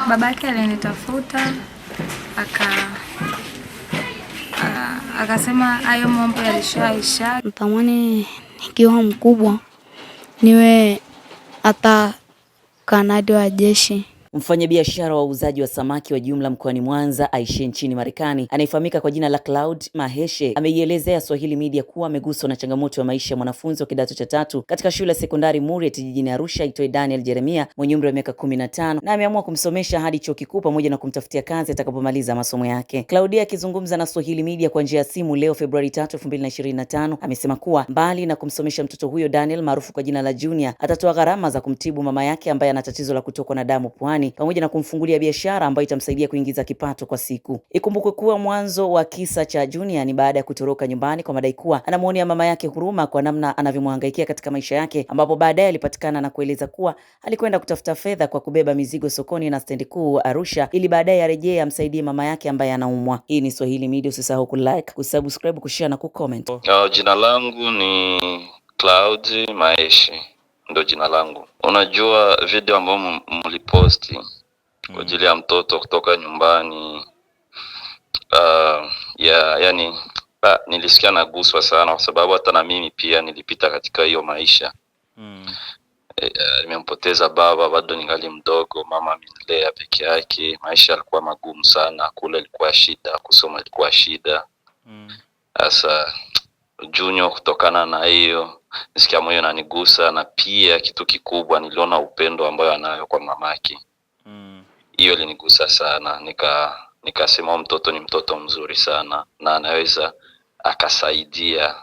Babake alinitafuta akasema hayo mambo yalishaisha. Natamani nikiwa mkubwa niwe hata kanali wa jeshi. Mfanyabiashara wa uuzaji wa samaki wa jumla mkoani Mwanza aishiye nchini Marekani anayefahamika kwa jina la Cloud Maheshe ameielezea Swahili Media kuwa ameguswa na changamoto ya maisha ya mwanafunzi wa kidato cha 3 katika shule ya sekondari Muriet jijini Arusha aitwaye Daniel Jeremia mwenye umri wa miaka 15 na ameamua kumsomesha hadi chuo kikuu pamoja na kumtafutia kazi atakapomaliza masomo yake. Claudia akizungumza na Swahili Media kwa njia ya simu leo Februari 3, 2025 amesema kuwa mbali na kumsomesha mtoto huyo Daniel maarufu kwa jina la Junior, atatoa gharama za kumtibu mama yake ambaye ana tatizo la kutokwa na damu puani pamoja na kumfungulia biashara ambayo itamsaidia kuingiza kipato kwa siku. Ikumbukwe kuwa mwanzo wa kisa cha Junior ni baada ya kutoroka nyumbani kwa madai kuwa anamuonea mama yake huruma kwa namna anavyomhangaikia katika maisha yake, ambapo baadaye alipatikana na kueleza kuwa alikwenda kutafuta fedha kwa kubeba mizigo sokoni na stendi kuu Arusha ili baadaye arejee amsaidie mama yake ambaye anaumwa. Hii ni Swahili Media, usisahau kulike, kusubscribe, kushare na kucomment. Jina langu ni Cloud Maheshe, ndio jina langu. Unajua video ambayo mliposti kwa ajili ya mtoto kutoka nyumbani, nilisikia naguswa sana kwa sababu hata na mimi pia nilipita katika hiyo maisha. Nimempoteza baba bado ningali mdogo, mama amenilea peke yake. Maisha yalikuwa magumu sana, kula ilikuwa shida, kusoma ilikuwa shida. Sasa Junior kutokana na hiyo nisikia moyo unanigusa, na pia kitu kikubwa niliona upendo ambayo anayo kwa mamake. Hiyo ilinigusa sana, nikasema mtoto ni mtoto mzuri sana na anaweza akasaidia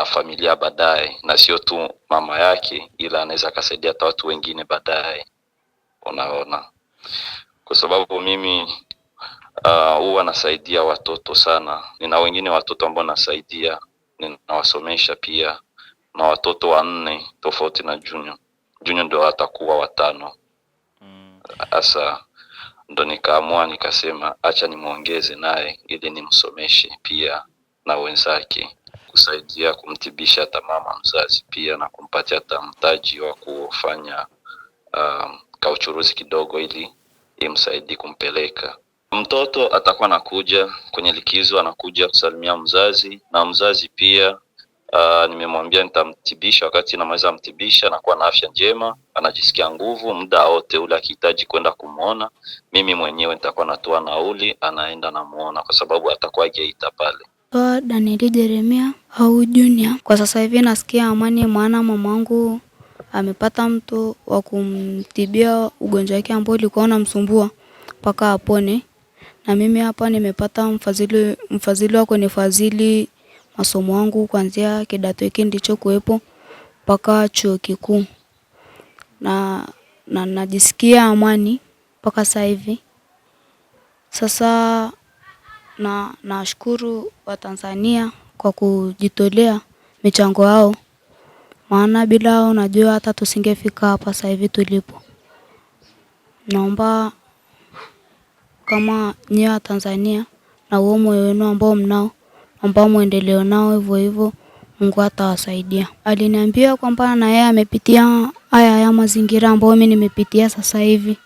familia baadaye, na sio tu mama yake ila anaweza akasaidia hata watu wengine baadaye. Unaona, kwa sababu mimi huwa nasaidia watoto sana. Nina wengine watoto ambao nasaidia, ninawasomesha pia, na watoto 4 tofauti na Junior. Junior ndio atakuwa 5. Asa ndo nikaamua nikasema acha nimuongeze naye ili nimsomeshe pia na wenzake, kusaidia kumtibisha hata mama mzazi pia na kumpatia hata mtaji wa kufanya kauchuruzi kidogo ili imsaidie kumpeleka. Mtoto atakuwa anakuja kwenye likizo, anakuja kusalimia mzazi, na mzazi pia nimemwambia nitamtibisha. Wakati namaliza mtibisha anakuwa na afya njema, anajisikia nguvu muda wote ule, akihitaji kwenda kumuona mimi mwenyewe nitakuwa natoa nauli, anaenda namuona kwa sababu atakuwa Geita pale. Daniel Jeremia au Junior, kwa sasa hivi nasikia amani, maana mamangu amepata mtu wa kumtibia ugonjwa wake ambao ulikuwa unamsumbua mpaka apone, na mimi hapa nimepata mfadhili wa kunifadhili masomo yangu kuanzia kidato hiki ndicho kuwepo mpaka chuo kikuu, na najisikia amani mpaka sasa hivi. Sasa nashukuru Watanzania kwa kujitolea michango yao, maana bila hao najua hata tusingefika hapa sasa hivi tulipo. Naomba kama nyinyi wa Tanzania na huo moyo wenu ambao mnao, ambao muendeleo nao hivyo hivyo, Mungu atawasaidia. Aliniambia kwamba na yeye amepitia haya mazingira ambayo mimi nimepitia sasa hivi,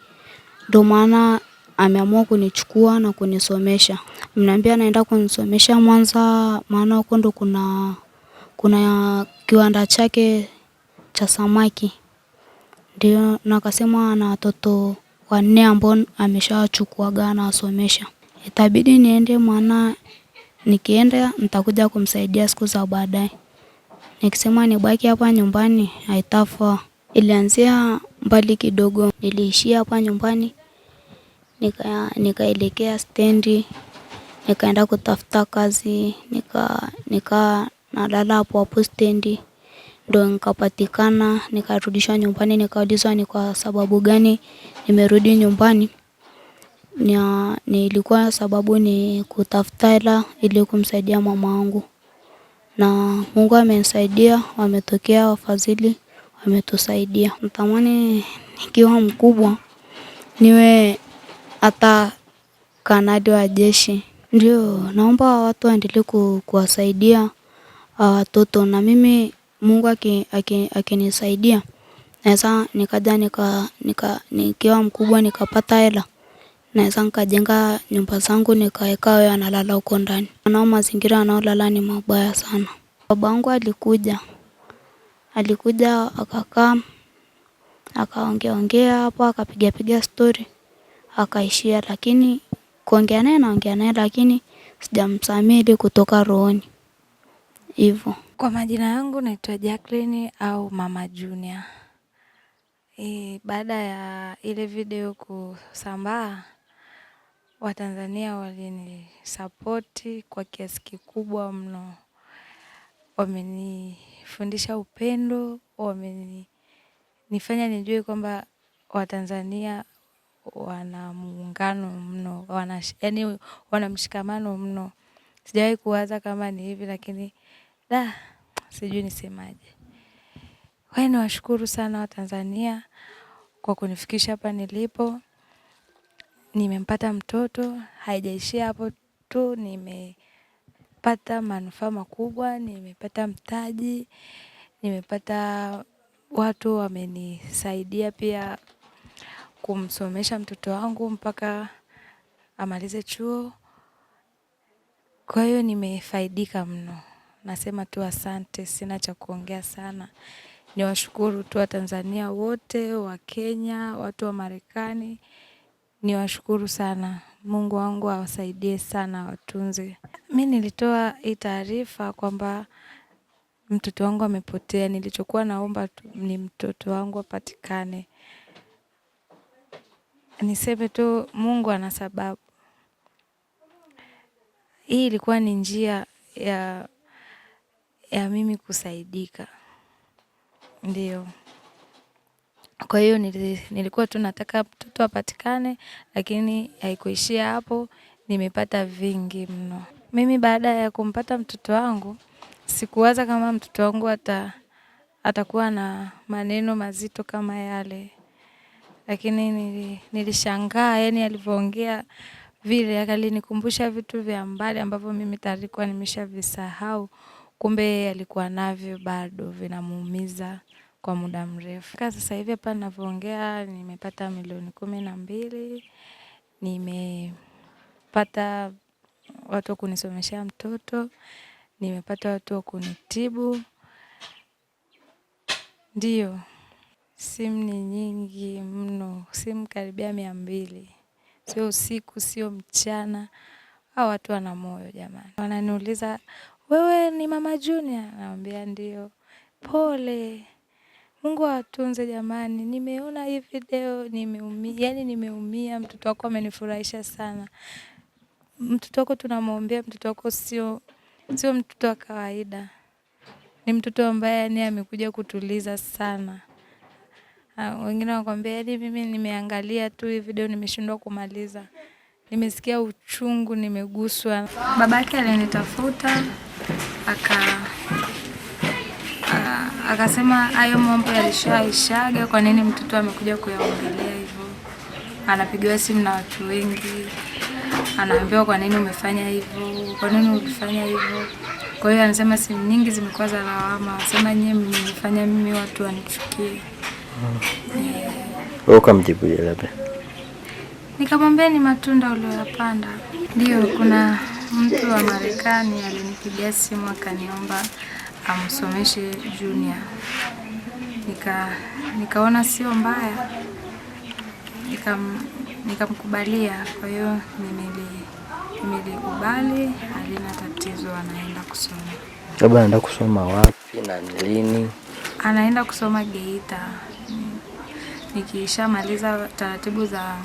ndio maana ameamua kunichukua na kunisomesha. Mnaambia naenda kunisomesha Mwanza, maana huko ndo kuna kiwanda chake cha samaki. Ndio nakasema na watoto 4 ambao ameshachukua na wasomesha. Itabidi niende, maana nikienda nitakuja kumsaidia siku za baadaye. Nikisema nibaki hapa nyumbani haitafaa. Ilianzia mbali kidogo, niliishia hapa nyumbani, nikaelekea stendi, nikaenda kutafuta kazi, nalala hapo stendi, ndo nikapatikana, nikarudishwa nyumbani. Nikaulizwa ni kwa sababu gani nimerudi nyumbani. Nilikuwa sababu ni kutafuta hela ili kumsaidia mama wangu, na Mungu amenisaidia, wametokea wafadhili wametusaidia. Natamani nikiwa mkubwa niwe hata kanali wa jeshi. Ndio naomba watu waendelee kuwasaidia watoto, na mimi Mungu akinisaidia naweza nikaja nikiwa mkubwa nikapata hela, naweza nikajenga nyumba zangu nikaweka wao analala huko ndani. Na mazingira anaolala ni mabaya sana. Babangu alikuja akakaa akaongea hapo, akapiga story akaishia, lakini kuongea naye lakini sijamsamehe kutoka rohoni hivyo. Kwa majina yangu naitwa Jacqueline au Mama Junior. Baada ya ile video kusambaa, Watanzania walinisapoti kwa kiasi kikubwa mno. Wamenifundisha upendo, wamenifanya nijue kwamba Watanzania wana muungano mno, wana mshikamano mno. Sijawahi kuwaza kama ni hivi, lakini sijui nisemaje. Kwa hiyo niwashukuru sana Watanzania kwa kunifikisha hapa nilipo. Nimempata mtoto, haijaishia hapo tu, nimepata manufaa makubwa, nimepata mtaji, nimepata watu wamenisaidia pia kumsomesha mtoto wangu mpaka amalize chuo. Kwa hiyo nimefaidika mno. Nasema tu asante, sina cha kuongea sana. Niwashukuru tu Watanzania wote, wa Kenya, watu wa Marekani. Niwashukuru sana. Mungu wangu awasaidie sana, watunze. Mimi nilitoa hii taarifa kwamba mtoto wangu amepotea. Nilichokuwa naomba ni mtoto wangu apatikane. Niseme tu Mungu ana sababu. Hii ilikuwa ni njia ya mimi kusaidika. Ndio. Kwa hiyo nilikuwa tu nataka mtoto apatikane, lakini haikuishia hapo, nimepata vingi mno. Mimi baada ya kumpata mtoto wangu, sikuwaza kama mtoto wangu atakuwa na maneno mazito kama yale. Lakini nilishangaa, yani alivyoongea vile, alinikumbusha vitu vya mbali ambavyo mimi tayari nilikuwa nimeshavisahau, kumbe alikuwa navyo bado vinamuumiza kwa muda mrefu. Sasa hivi hapa ninavyoongea nimepata milioni 12, nimepata watu wa kunisomeshea mtoto, nimepata watu wa kunitibu. Ndio. Simu ni nyingi mno, simu karibia 200. Sio usiku, sio mchana. Hao watu wana moyo jamani. Wananiuliza, "Wewe ni Mama Junior?" Naambia ndio. Pole. Mungu awatunze jamani. Nimeona hii video, nimeumia, mtoto wako amenifurahisha sana. Mtoto wako tunamwombea, mtoto wako sio mtoto wa kawaida. Ni mtoto ambaye amekuja kutuliza sana. Wengine wanakuambia mimi nimeangalia tu hii video nimeshindwa kumaliza. Nimesikia uchungu, nimeguswa. Babake alinitafuta akasema hayo mambo yalishaishaga, kwa nini mtoto amekuja kuyaongelea hivyo? Anapigiwa simu na watu wengi. Anaambiwa kwa nini umefanya hivyo? Kwa nini ulifanya hivyo? Kwa hiyo anasema simu nyingi zimekuwa za lawama. Anasema nyinyi mmenifanya mimi watu wanichukie. Wewe ukamjibu labda? Nikamwambia ni matunda uliyopanda. Ndio, kuna mtu wa Marekani alinipigia simu akaniomba amsomeshe Junior. Nikaona sio mbaya. Nikamkubalia. Kwa hiyo nimelikubali, halina tatizo, anaenda kusoma. Labda anaenda kusoma wapi na lini? Anaenda kusoma Geita. Nikishamaliza taratibu za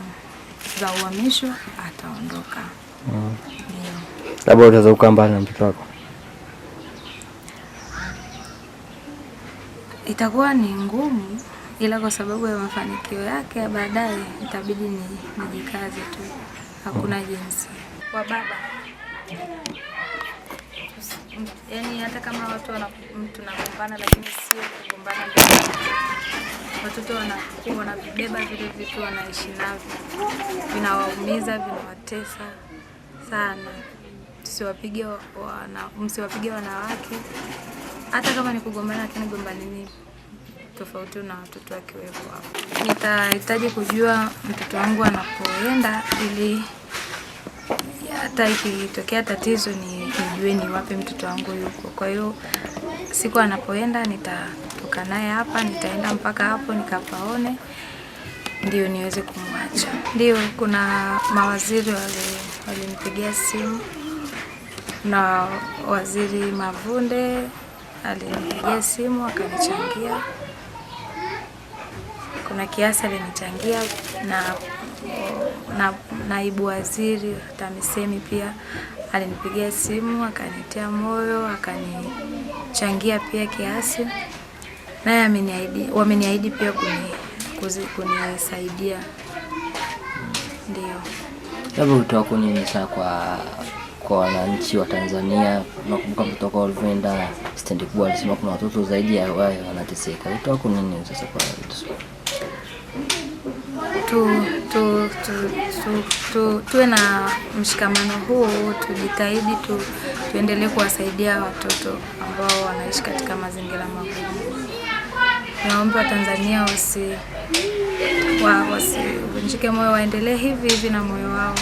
uhamisho ataondoka. Ndio. Labda utaweza kukaa mbali na mtoto wako? Itakuwa ni ngumu, ila kwa sababu ya mafanikio yake baadaye itabidi nijikaze tu. Hakuna jinsi. Kwa baba. Yaani hata kama watu tunagombana, lakini sio kugombana mbele. Watoto wanabeba vile vitu wanaishi navyo. Vinawaumiza, vinawatesa sana. Msiwapige wanawake. Hata kama ni kugombana, lakini gombaneni tofauti na watoto wakiwepo hapo. Nitahitaji kujua mtoto wangu anapoenda ili hata ikitokea tatizo nijue ni wapi mtoto wangu yuko. Kwa hiyo siku anapoenda nitatoka naye hapa, nitaenda mpaka hapo nikapaone ndio niweze kumwacha. Ndio kuna mawaziri walinipigia simu, na Waziri Mavunde alinipigia simu akanichangia. Kuna kiasi alinichangia na naibu waziri TAMISEMI pia alinipigia simu akanitia moyo, akanichangia pia kiasi. Naye wameniahidi pia kunisaidia. Ndio. Labda utakuwa nini sasa kwa wananchi wa Tanzania? Nakumbuka kutoka ulivyoenda stand kubwa alisema kuna watoto zaidi ya wao wanateseka. Utakuwa nini sasa kwa tuwe na mshikamano huu, tujitahidi tuendelee kuwasaidia watoto ambao wanaishi katika mazingira magumu. Naomba Watanzania wasivunjike moyo, waendelee hivi na moyo wao.